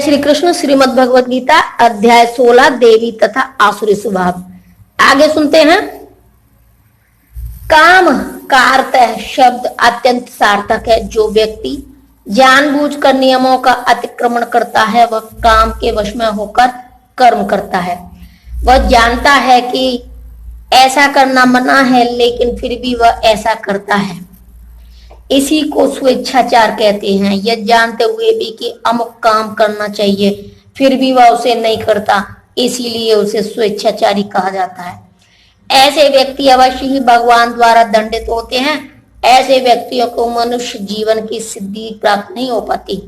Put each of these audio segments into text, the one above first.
जय श्री कृष्ण। श्रीमद् भगवत गीता अध्याय 16 देवी तथा आसुरी स्वभाव। आगे सुनते हैं। काम का अर्थ है शब्द अत्यंत सार्थक है। जो व्यक्ति जानबूझकर नियमों का अतिक्रमण करता है वह काम के वश में होकर कर्म करता है। वह जानता है कि ऐसा करना मना है लेकिन फिर भी वह ऐसा करता है। इसी को स्वेच्छाचार कहते हैं। यह जानते हुए भी कि अमुक काम करना चाहिए फिर भी वह उसे नहीं करता, इसीलिए उसे स्वेच्छाचारी कहा जाता है। ऐसे व्यक्ति अवश्य ही भगवान द्वारा दंडित होते हैं। ऐसे व्यक्तियों को मनुष्य जीवन की सिद्धि प्राप्त नहीं हो पाती।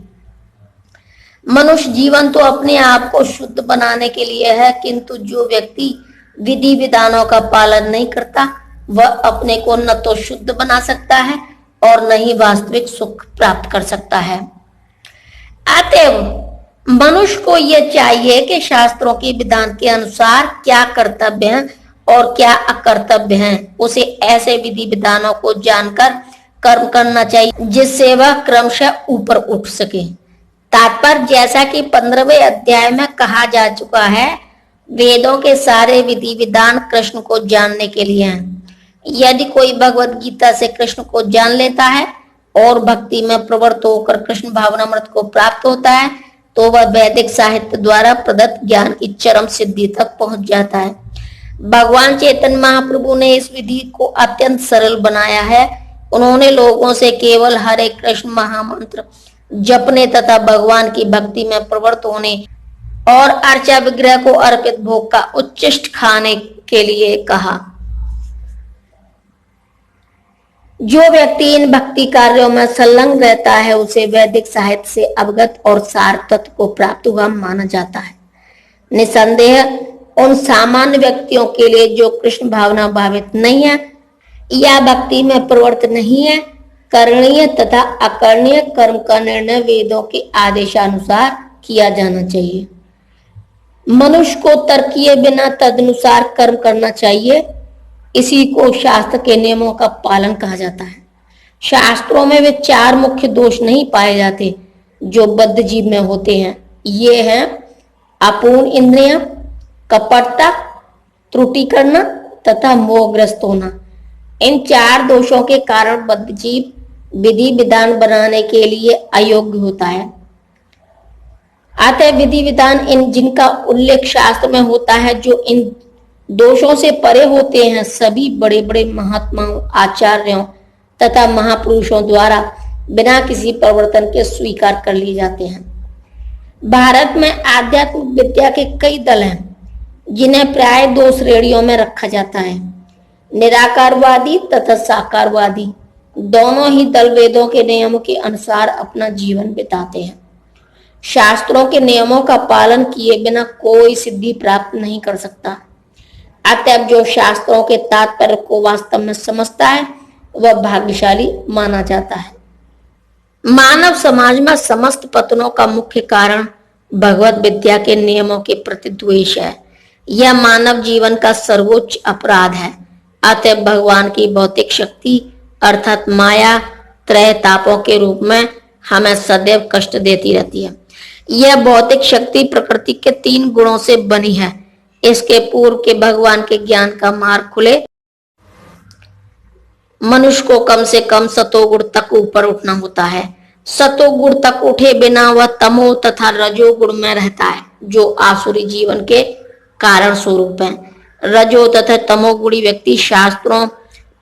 मनुष्य जीवन तो अपने आप को शुद्ध बनाने के लिए है, किंतु जो व्यक्ति विधि विधानों का पालन नहीं करता वह अपने को न तो शुद्ध बना सकता है और न ही वास्तविक सुख प्राप्त कर सकता है। अतएव मनुष्य को यह चाहिए कि शास्त्रों के विधान के अनुसार क्या कर्तव्य है और क्या अकर्तव्य है, उसे ऐसे विधि विधानों को जानकर कर्म करना चाहिए जिससे वह क्रमशः ऊपर उठ सके। तात्पर्य जैसा कि 15वें अध्याय में कहा जा चुका है, वेदों के सारे विधि विधान कृष्ण को जानने के लिए हैं। यदि कोई भगवत गीता से कृष्ण को जान लेता है और भक्ति में प्रवृत्त होकर कृष्ण भावनामृत को प्राप्त होता है तो वह वैदिक साहित्य द्वारा प्रदत्त ज्ञान की चरम सिद्धि तक पहुंच जाता है। भगवान चैतन्य महाप्रभु ने इस विधि को अत्यंत सरल बनाया है। उन्होंने लोगों से केवल हरे कृष्ण महामंत्र जपने तथा भगवान की भक्ति में प्रवृत्त होने और अर्चा विग्रह को अर्पित भोग का उच्चिष्ट खाने के लिए कहा। जो व्यक्ति इन भक्ति कार्यों में संलग्न रहता है उसे वैदिक साहित्य से अवगत और सार तत्व को प्राप्त हुआ माना जाता है। निसंदेह उन सामान्य व्यक्तियों के लिए जो कृष्ण भावना भावित नहीं है या भक्ति में प्रवृत्त नहीं है, करणीय तथा अकरणीय कर्म का निर्णय वेदों के आदेशानुसार किया जाना चाहिए। मनुष्य को तर्क किए बिना तदनुसार कर्म करना चाहिए। इसी को शास्त्र के नियमों का पालन कहा जाता है। शास्त्रों में वे 4 मुख्य दोष नहीं पाए जाते जो बद्ध जीव में होते हैं। ये हैं अपूर्ण इंद्रियां, कपटता, त्रुटि करना तथा मोहग्रस्त होना। इन 4 दोषों के कारण बद्ध जीव विधि विधान बनाने के लिए अयोग्य होता है। अतः विधि विधान इन जिनका उल्लेख शास्त्र में होता है जो इन दोषों से परे होते हैं, सभी बड़े बड़े महात्माओं, आचार्यों तथा महापुरुषों द्वारा बिना किसी परिवर्तन के स्वीकार कर लिए जाते हैं। भारत में आध्यात्मिक विद्या के कई दल हैं जिन्हें प्राय 2 श्रेणियों में रखा जाता है, निराकारवादी तथा साकारवादी। दोनों ही दल वेदों के नियमों के अनुसार अपना जीवन बिताते हैं। शास्त्रों के नियमों का पालन किए बिना कोई सिद्धि प्राप्त नहीं कर सकता। अतएव जो शास्त्रों के तात्पर्य को वास्तव में समझता है वह भाग्यशाली माना जाता है। मानव समाज में समस्त पतनों का मुख्य कारण भगवत विद्या के नियमों के प्रति द्वेष है। यह मानव जीवन का सर्वोच्च अपराध है। अतएव भगवान की भौतिक शक्ति अर्थात माया त्रय तापों के रूप में हमें सदैव कष्ट देती रहती है। यह भौतिक शक्ति प्रकृति के 3 गुणों से बनी है। इसके पूर्व के भगवान के ज्ञान का मार्ग खुले मनुष्य को कम से कम सतोगुण तक ऊपर उठना होता है। सतोगुण तक उठे बिना वह तमो तथा रजोगुण में रहता है जो आसुरी जीवन के कारण स्वरूप है। रजो तथा तमोगुणी व्यक्ति शास्त्रों,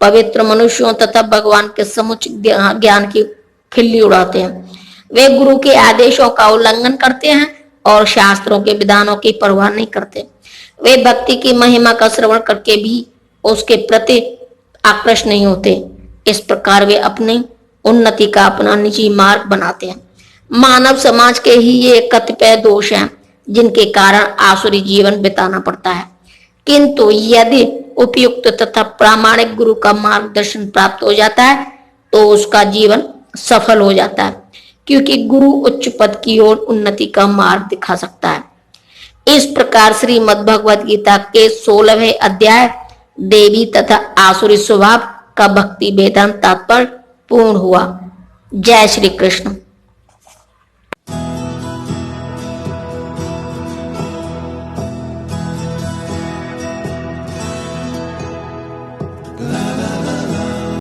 पवित्र मनुष्यों तथा भगवान के समुचित ज्ञान की खिल्ली उड़ाते हैं। वे गुरु के आदेशों का उल्लंघन करते हैं और शास्त्रों के विधानों की परवाह नहीं करते। वे भक्ति की महिमा का श्रवण करके भी उसके प्रति आकृष्ट नहीं होते। इस प्रकार वे अपनी उन्नति का अपना निजी मार्ग बनाते हैं। मानव समाज के ही ये कतिपय दोष हैं जिनके कारण आसुरी जीवन बिताना पड़ता है। किंतु यदि उपयुक्त तथा प्रामाणिक गुरु का मार्गदर्शन प्राप्त हो जाता है तो उसका जीवन सफल हो जाता है, क्योंकि गुरु उच्च पद की ओर उन्नति का मार्ग दिखा सकता है। इस प्रकार श्रीमद् भगवत गीता के 16वें अध्याय देवी तथा आसुरी स्वभाव का भक्ति वेदांत तात्पर्य पूर्ण हुआ। जय श्री कृष्ण।